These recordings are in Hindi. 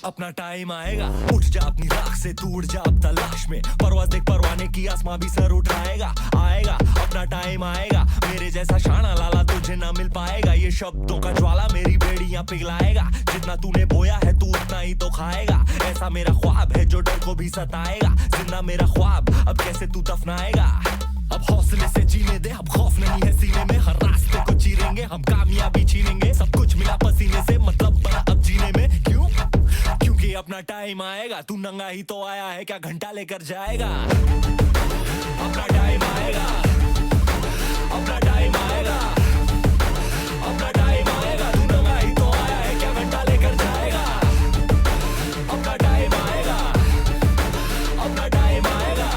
अपना टाइम आएगा, उठ जा अपनी राख से, तू उड़ जा अब तलाश में, परवाज़ देख परवाने की, आसमां भी सर उठाएगा। आएगा अपना टाइम आएगा, मेरे जैसा शाना लाला तुझे ना मिल पाएगा। ये शब्दों का ज्वाला मेरी बेड़ियां पिघलाएगा, जितना तूने बोया है तू उतना ही तो खाएगा। ऐसा मेरा ख्वाब है जो डर को भी सताएगा, जिंदा मेरा ख्वाब अब कैसे तू दफनाएगा। अब हौसले से जीने दे, अब खौफ नहीं है सीने में, हर रास्ते को चीरेंगे हम, कामयाबी छीनेंगे। सब कुछ मिला पसीने से, मतलब बना अब जीने में। क्यों? क्योंकि अपना टाइम आएगा, तू नंगा ही तो आया है, क्या घंटा लेकर जाएगा। अपना टाइम आएगा, अपना टाइम आएगा, अपना टाइम आएगा, तू नंगा ही तो आया है, क्या घंटा लेकर जाएगा। अपना टाइम आएगा, अपना टाइम आएगा,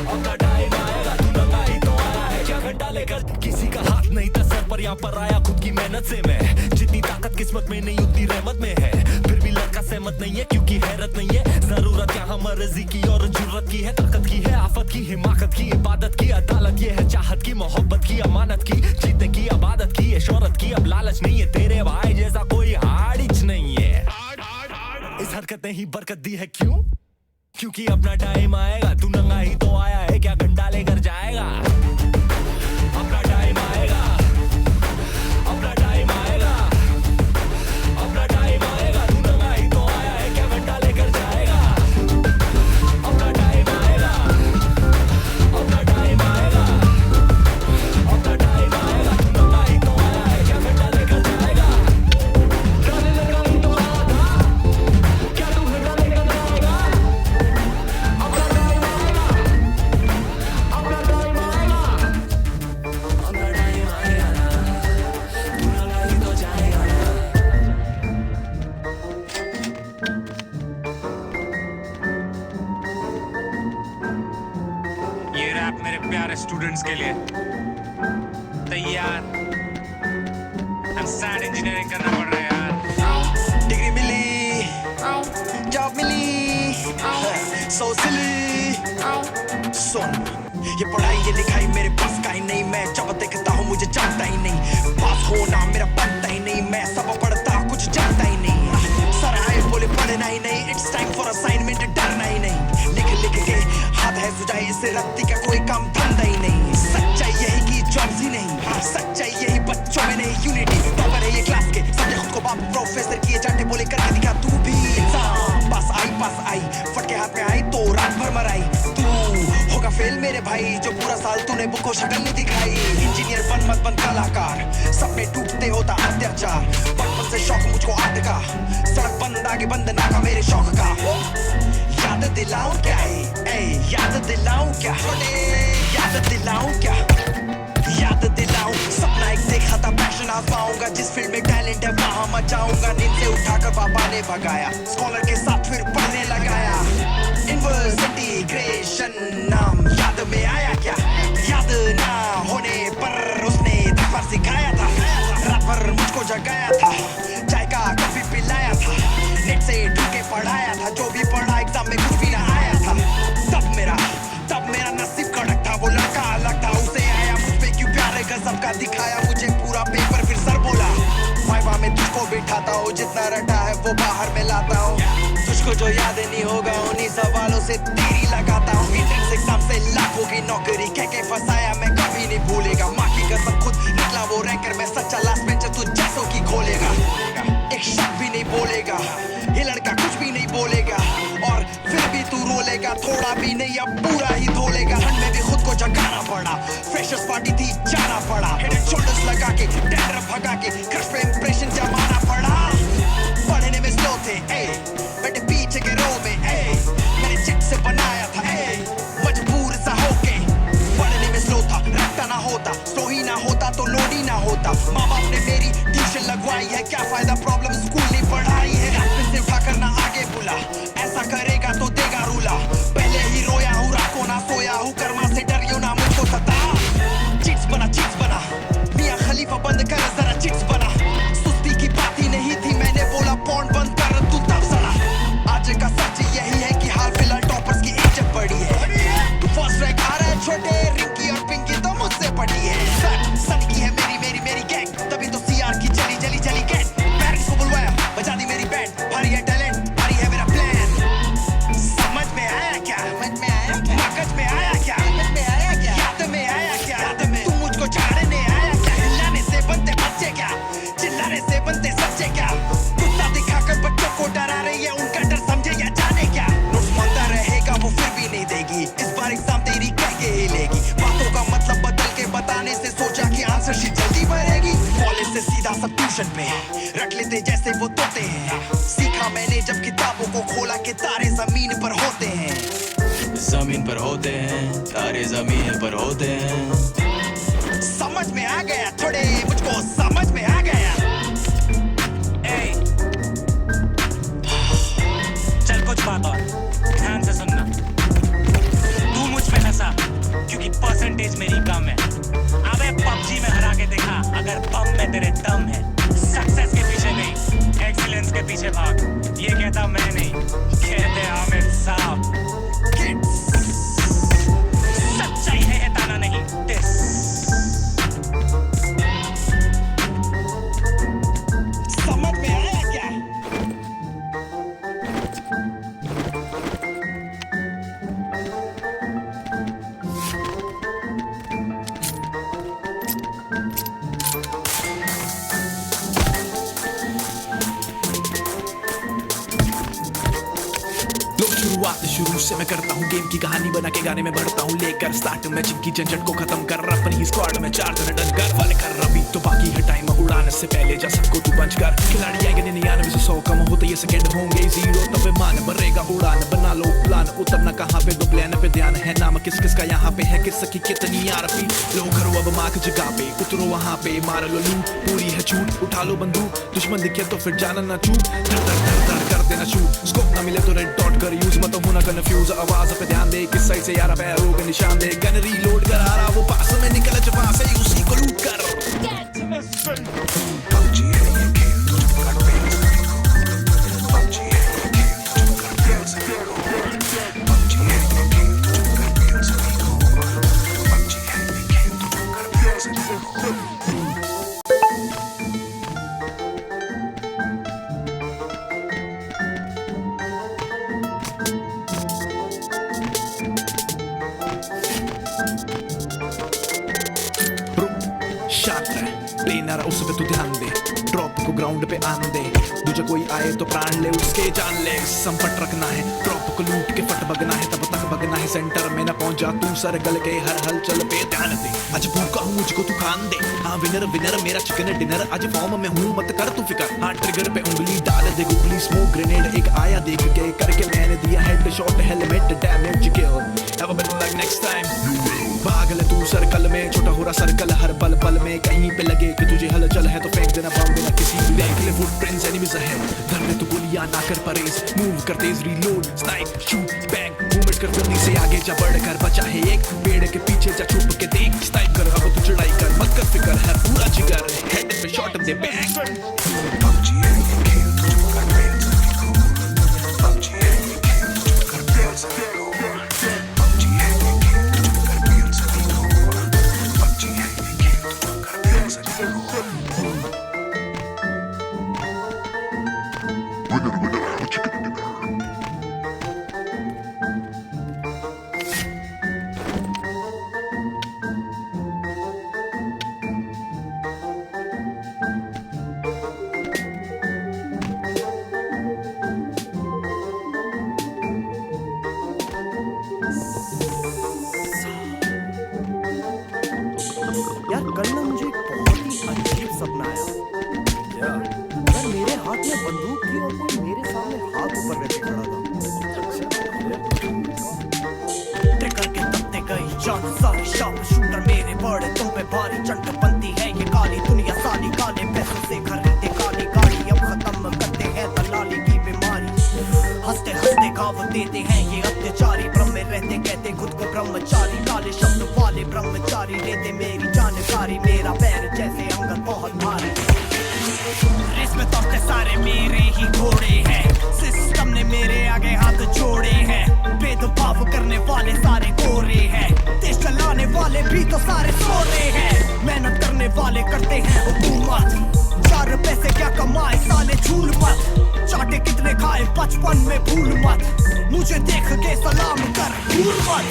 अपना टाइम आएगा, तू नंगा ही तो आया है, क्या घंटा लेकर। किसी का हाथ नहीं था सर पर, यहाँ पर आया खुद की मेहनत से मैं। जितनी ताकत किस्मत में नहीं उतनी रहमत में है, फिर भी लड़का सहमत नहीं है क्योंकि हैरत नहीं है। जरूरत यहाँ मर्जी की और जरूरत की है, ताकत की है, आफत की, हिमाकत की, इबादत की, अदालत ये है, चाहत की, मोहब्बत की, अमानत की, जीतने की, आबादत की, ये शोहरत की। अब लालच नहीं है, तेरे भाई जैसा कोई हाड़िच नहीं है। इस हरकत ने ही बरकत दी है, क्यों? क्योंकि अपना टाइम आएगा, तू नंगा ही तो आया है, क्या घंटा लेकर जाएगा। अपना टाइम आएगा, अपना टाइम आएगा, अपना टाइम आएगा, तू नंगा ही तो आया है, क्या घंटा लेकर जाएगा। अपना टाइम आएगा, अपना टाइम आएगा, अपना टाइम आएगा, तू नंगा ही तो आया है, क्या घंटा लेकर जाएगा। गाने लगा ही तो आया था, क्या तू घंटा लेकर जाएगा। अपना टाइम आएगा, अपना टाइम आएगा, अपना टाइम आएगा, तू नंगा ही तो जाएगा। ये रैप मेरे प्यारे स्टूडेंट्स के लिए। तैयार? सैड इंजीनियरिंग करना पड़ रहा है यार। डिग्री मिली, जॉब मिली, सो सिली। सुन, ये पढ़ाई ये लिखाई मेरे पास का ही नहीं, मैं जब देखता हूँ मुझे जमता ही नहीं, पास होना मेरा बनता ही नहीं, मैं सब पढ़ता कुछ जानता ही नहीं। सर आए बोले पढ़ना ही नहीं, इट्स टाइम फॉर असाइनमेंट, डरना ही नहीं, लिख लिख के हाथ है सुझाए, इससे रत्ती का कोई काम धंधा ही नहीं। सच्चाई यही की जॉब्स ही नहीं, सच्चाई यही बच्चों में नहीं, यूनिटी टॉपर है ये क्लास के, समझे खुद को बाप प्रोफेसर किए जाते, बोले करके दिखा तू भी। एग्जाम पास आई, फटके हाथ में आई तो रात भर मराई, तू होगा फेल मेरे भाई, जो पूरा साल तूने बुक को शक्ल नहीं दिखाई। इंजीनियर बन मत बन कलाकार, सपने टूटते होता अत्याचार, बचपन से शौक मुझको आर्ट का, सड़क बंद आगे बंद नाका मेरे शौक का। याद दिलाऊं क्या है, याद दिलाऊं क्या, याद दिलाऊं क्या, याद दिलाऊं। सपना एक देखा था, पैशन आजमाऊंगा, जिस फील्ड में टैलेंट है वहां मचाऊंगा। नींद से उठाकर पापा ने भगाया, स्कॉलर के साथ फिर पढ़ने लगाया। इनवर्स इंटीग्रेशन नाम याद में आया क्या, याद ना होने पर उसने धक्का सिखाया था, रात भर मुझको जगाया था, चाय का कॉफी पिलाया था, नेट से ढूंढ के पढ़ाया था, जो भी पढ़ा एग्जाम में कुछ भी ना आया था। तब मेरा नसीब कड़क था, वो लड़का अलग था, उसे आया मुझ पे क्यों प्यारे गजब का दिखाया मुझे पूरा पेपर, फिर सर बोला वाइवा में तुझको बिठाता हूँ, जितना रटा है वो बाहर में लाता हूँ, तुझको जो याद नहीं होगा उन्हीं सवालों से तेरी लगाता हूँ। एंट्रेंस एग्जाम से लाखों की नौकरी कह के फंसाया मैं कभी नहीं भूलेगा, माँ की कसम खुद निकला वो रैंकर, मैं सच्चा लास्ट बेंचर तुझ जैसों की खोलेगा। एक शब्द भी नहीं बोलेगा ये लड़का, कुछ भी नहीं बोलेगा, और फिर भी तू रोलेगा, थोड़ा भी नहीं अब पूरा ही धोलेगा। ठंड में भी खुद को जगाना पड़ा, फ्रेशर्स पार्टी थी जाना पड़ा, हेड एंड शोल्डर्स लगा के डैंड्रफ भगा के क्रश पे इंप्रेशन जमाना पड़ा। पढ़ने में स्लो थे बेटे पीछे के रो में, मैंने चिट से बनाया था मजबूर सा होके। पढ़ने में स्लो था, रट्टा ना होता, स्लो ही ना होता तो लोड ही ना होता। माँ बाप ने मेरी ट्यूशन लगवाई है, क्या फायदा प्रॉब्लम स्कूल नहीं पढ़ाई है। रात में से उठाकर ना आगे बुला, ऐसा करेगा तो देगा रूला, पहले ही रोया हूँ रात को ना सोया हूँ, कर्मा से डरियो ना मुझको सता। चिट्स बना मियां खलीफा बंद कर जरा चिट्स बना, सुस्ती की बात ही नहीं थी, मैंने बोला पॉन्ड बंद कर तू तब सड़ा। आज का सच यही है कि हाल फिलहाल टॉपर्स की इज्जत बढ़ी है, तू फर्स्ट रैंक आ रहा है छोटे, रिंकी और पिंकी तो मुझसे पड़ी है। सन की है मेरी गैंग, तभी तो सीआर की चली गैंग, पेरेंट्स को बुलवाया बजा दी मेरी बैंड, भारी है भेजा सब ट्यूशन पे, रट लेते जैसे वो तोते हैं। सीखा मैंने जब किताबों को खोला कि तारे जमीन पर होते हैं, जमीन पर होते हैं, तारे जमीन पर होते हैं। समझ में आ गया थोड़े, मुझको समझ में आ गया। ए, चल कुछ बात और ध्यान से सुनना। तू मुझ पे हंसा क्योंकि परसेंटेज मेरी कम है। अबे पबजी में हरा के देखा अगर बम में तेरे दम है। सक्सेस के पीछे नहीं, एक्सीलेंस के पीछे भाग। ये कहता मैं नहीं, कहते हामिद साहब। सच्चाई है ताना नहीं दिस। समझ में आया क्या? शुरुआत शुरू से मैं करता हूँ गेम की कहानी बना के गाने में बढ़ता हूँ लेकर स्टार्ट मैचिंग की झंझट को खत्म कर अपनी स्क्वाड में 4 जने डन कर वाले कर अभी तो बाकी है टाइम उड़ाने से पहले जा सबको तू बंच कर खिलाड़ी आएंगे 99 से 100 कम होते ये सेकंड होंगे 0 तब मान भरेगा उड़ान बना लो प्लान उतरना कहाँ पे दो प्लान पे ध्यान है नाम किस किस का यहाँ पे है किस की कितनी आरपी लो करो अब मार्क जगह पे उतरो वहाँ पे मार लो लूट पूरी है छूट उठा लो बंदूक दुश्मन दिखे तो फिर जाना ना चूक धड़ कर देना शूट स्कोप ना मिले तो रेड डॉट कर यूज मत होना कंफ्यूज आवाज पे ध्यान दे किस साइड से यारा पैरों के निशान दे गन रीलोड कर आ रहा वो पास में निकल जब से उसी को लूट कर प्लेनर उस पे तू ध्यान दे ड्रॉप को ग्राउंड पे आन दे दूजा कोई आए तो प्राण ले उसके जान ले संपट रखना है ड्रॉप को लूट के फट बगना है तब तक बगना है सेंटर में ना पहुंच जा तू सर गल के हर हलचल पे ध्यान दे आज भूखा हूँ मुझको तू खान दे हाँ विनर विनर मेरा चिकन डिनर आज फॉर्म में हूँ मत कर तू फिकर हाँ ट्रिगर पे उंगली डाल दे गुगली स्मोक ग्रेनेड एक आया देख के करके मैंने दिया head shot helmet damage kill have a better luck next time भाग ले तू सर्कल में छोटा हो रहा सर्कल हर पल पल में कहीं पे लगे कि तुझे हलचल है तो फेंक देना बम बिना किसी देख ले फुटप्रिंट्स एनिमीज अहेड धर ले तू गोलियां ना कर परेज मूव कर तेज reload snipe shoot bang movement कर जल्दी से आगे जा बढ़ कर बचा है एक पेड़ के पीछे जा छुप के देख स्नाइप कर अब तू चढ़ाई कर मत कर फिकर है पूरा जिगर हेड पे शॉट दे बैंग यार कल ना मुझे एक बहुत ही अजीब सपना आया यार मेरे हाथ में बंदूक थी और कोई मेरे सामने हाथ ऊपर रखे खड़ा था ट्रिगर के तत्ते गई जान सारी शार्प शूटर मेरे बड़े तुम पे भारी चंट बनती है ये काली दुनिया साली काले पैसों से खरीदते काली गाड़ी अब खत्म करते हैं दलाली की बीमारी हंसते हंसते घाव देते हैं ये अत्याचारी ब्रह्म में रहते कहते खुद को ब्रह्मचारी काले शब्द वाले ब्रह्मचारी लेते मेरी जानकारी मेरा पैर जैसे अंगद बहुत भारी रेस में तोड़ते सारे मेरे ही घोड़े हैं सिस्टम ने मेरे आगे हाथ जोड़े हैं भेदभाव करने वाले सारे गोरे हैं देश चलाने वाले भी तो सारे सोरे हैं मेहनत करने वाले करते हैं हुकूमत 4 पैसे क्या कमाए साले झूल मत चाटे कितने खाए बचपन में भूल मत मुझे देख के सलाम कर भूल मत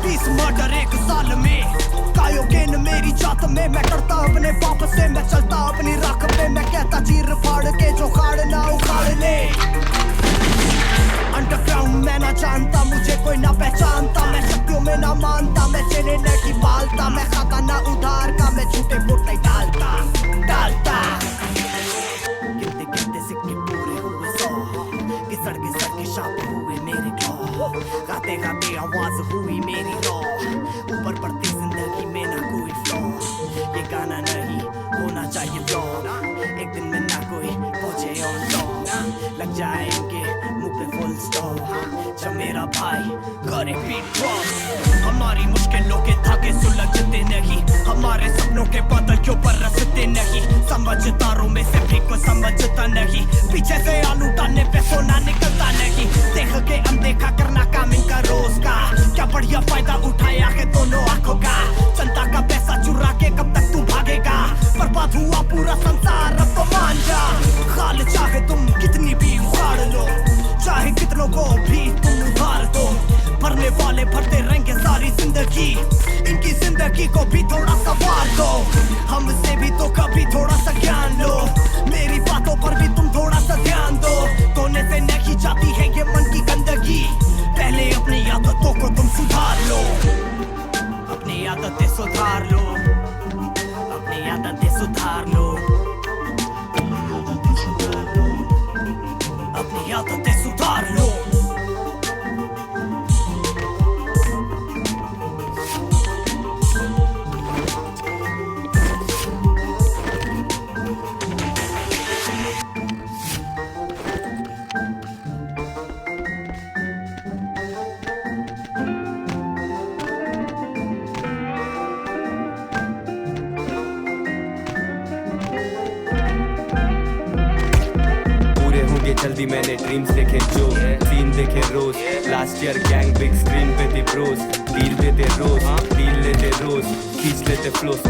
20 मर्डर एक साल में कायोगेन मेरी जात में मैं करता अपने बाप से मैं चलता अपनी राख पे मैं कहता चीर फाड़ के जो खाड़ ना उखाड़ ले अंडरग्राउंड मैं ना जानता मुझे कोई ना पहचानता मैं शक्तियों में ना मानता मैं चेले नहीं पालता मैं खाता ना उधार का मैं झूठे फोटे डालता ये आवाज हुई मेरी रॉ, ऊपर बढ़ती जिंदगी में ना कोई फ्लॉ, ये गाना नहीं होना चाहिए ब्लॉग, एक दिन में ना कोई पहुंचे ऑन टॉप, लग जाएंगे मुंह पे फुल स्टॉप जब मेरा भाई करे बीट ड्रॉप। हमारी मुश्किलों के धागे सुलझते नहीं, हमारे सपनों के बादल क्यों पर रसते नहीं, समझदारों में से भी कोई समझता नहीं, पीछे से आलू डालने पे सोना निकलता नहीं, देख के अनदेखा करना काम इनका रोज का, क्या बढ़िया फायदा उठाया है दोनों आंखों का, जनता का पैसा चुरा के कब तक तू भागेगा, बर्बाद हुआ पूरा संसार अब तो मान जा, खाल चाहे तुम कितनी भी उखाड़ लो, चाहे कितनों को भी तुम उधार दो, भरने वाले भरते रहेंगे सारी जिंदगी, इनकी जिंदगी को भी थोड़ा सवार दो, हमसे भी तो कभी थोड़ा सा ज्ञान लो, मेरी बातों पर भी तुम थोड़ा सा ध्यान दो, धोने से नहीं जाती है ये मन की गंदगी, पहले अपनी आदतों को तुम सुधार लो, अपनी आदतें सुधार लो, अपनी आदतें सुधार लो, अपनी आदतें सुधार लो। जल्दी मैंने ड्रीम्स देखे जो सीन देखे रोज, last year gang big screen पे थी ब्रोस, डील देते रोज, डील लेते रोज, खींच लेते फ्लोस,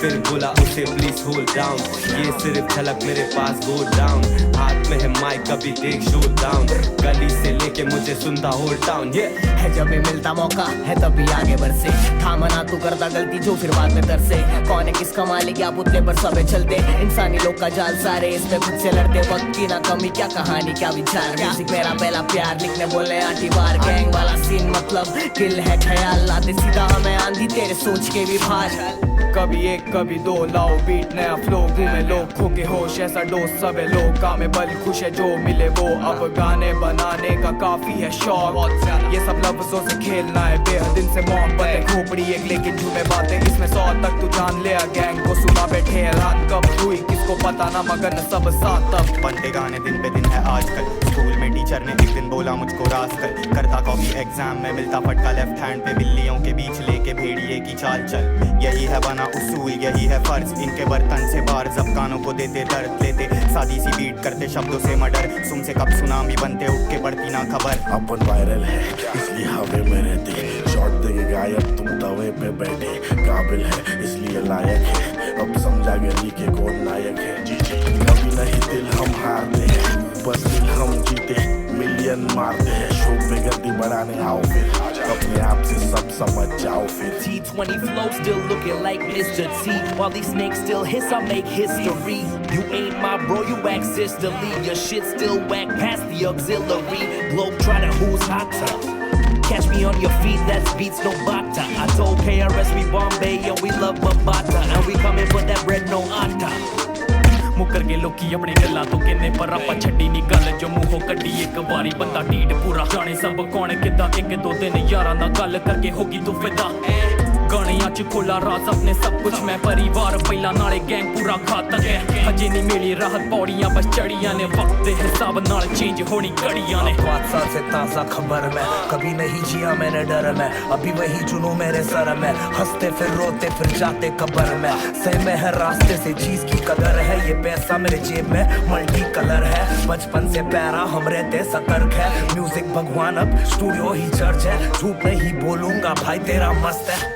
फिर बोला उसे प्लीज होल्ड डाउन, ये सिर्फ झलक मेरे पास गो डाउन, हाथ में है माइक कभी देख शो डाउन, गली से लेके मुझे सुनता होल्ड डाउन, ये है जब भी मिलता मौका है तभी आगे बढ़ से, थामना तू करता गलती जो फिर बाद में तरसे, कौन है किसका मालिक या पुतले पर सबे चलते, इंसानी लोग का जाल सारे इस पे खुद से लड़ते, वक्त की ना कमी क्या कहानी क्या विचार, म्यूजिक मेरा पहला प्यार, लिखने बोले आंटी बार, गैंग वाला सीन मतलब किल है ख्याल, लाते सीधा हमें आंधी तेरे सोच के भी भार, कभी एक कभी दो लाओ बीट नया फ्लो, घूमे लोग खो के होश ऐसा डोज, सबे लोग कामे बल खुश है जो मिले वो, अब गाने बनाने का काफी है शौक, ये सब लफ्जों से खेलना है बेहदिन से मोहब्बत है खोपड़ी एक लेकिन झूमे बातें, इसमें 100 तक तू जान ले, गैंग को सुना बैठे हैरान कब हुई किसको पता ना मगर न सब साथ तब, बनते गाने दिन पे दिन है आजकल, स्कूल में टीचर ने एक दिन बोला मुझको रास कर, करता कॉपी एग्जाम में मिलता फटका लेफ्ट हैंड पे, बिल्लियों के बीच लेके भेड़िए की चाल चल, यही है बना उसूल यही है फर्ज, इनके बर्तन से बाहर जब कानों को देते दर्द लेते, सादी सी बीट करते शब्दों से मर्डर, सुन से कब सुनामी बनते उठ के पड़ती ना खबर, अपन वायरल है इसलिए हवे में रहते, शॉट देंगे गायब तुम तवे पे बैठे, काबिल है इसलिए लायक है, अब समझा गली के कौन नायक है, कभी नहीं दिल हम हारते हैं, बस दिल हम जीते मिलियन मारते हैं, शो पे गद्दी बढ़ाने आओ फिर, अपने आप से सब समझ जाओ फिर, T20 flow still looking like Mr. T, while these snakes still hiss I make history, you ain't my bro you act sisterly, your shit still whack past the auxiliary, globe trotter who's hotter, catch me on your feet that's beats no bata, I told KRS we Bombay and we love Babata, and we coming for that bread no atta, मुकर के लोकी अपने गल्ला तो कहने पर आपा छड्डी नी गल जो मूंहों कड्डी एक बारी बंदा ढीड पूरा जाने सब कौन किदा एक दो दिन यारां दा गल करके होगी तू फिदा, गानियां च खोला राज अपने सब कुछ मैं परिवार पहला नाले गैंग पूरा घातक है, अजे नहीं मिली राहत पौड़ियां बस चढ़ियां ने, वक्त दे हिसाब नाल चेंज होनी घड़ियां ने, 5 साल से ताजा खबर में कभी नहीं जिया मैंने डर में, अभी वही जुनून मेरे सर में, हंसते फिर रोते फिर जाते कब्र में, सही में है रास्ते से चीज की कदर है, ये पैसा मेरे जेब में मल्टी कलर है, बचपन से पैरा हम रहते सतर्क है, म्यूजिक भगवान अब स्टूडियो ही चर्च है, झूठ नहीं बोलूंगा भाई तेरा मस्त है,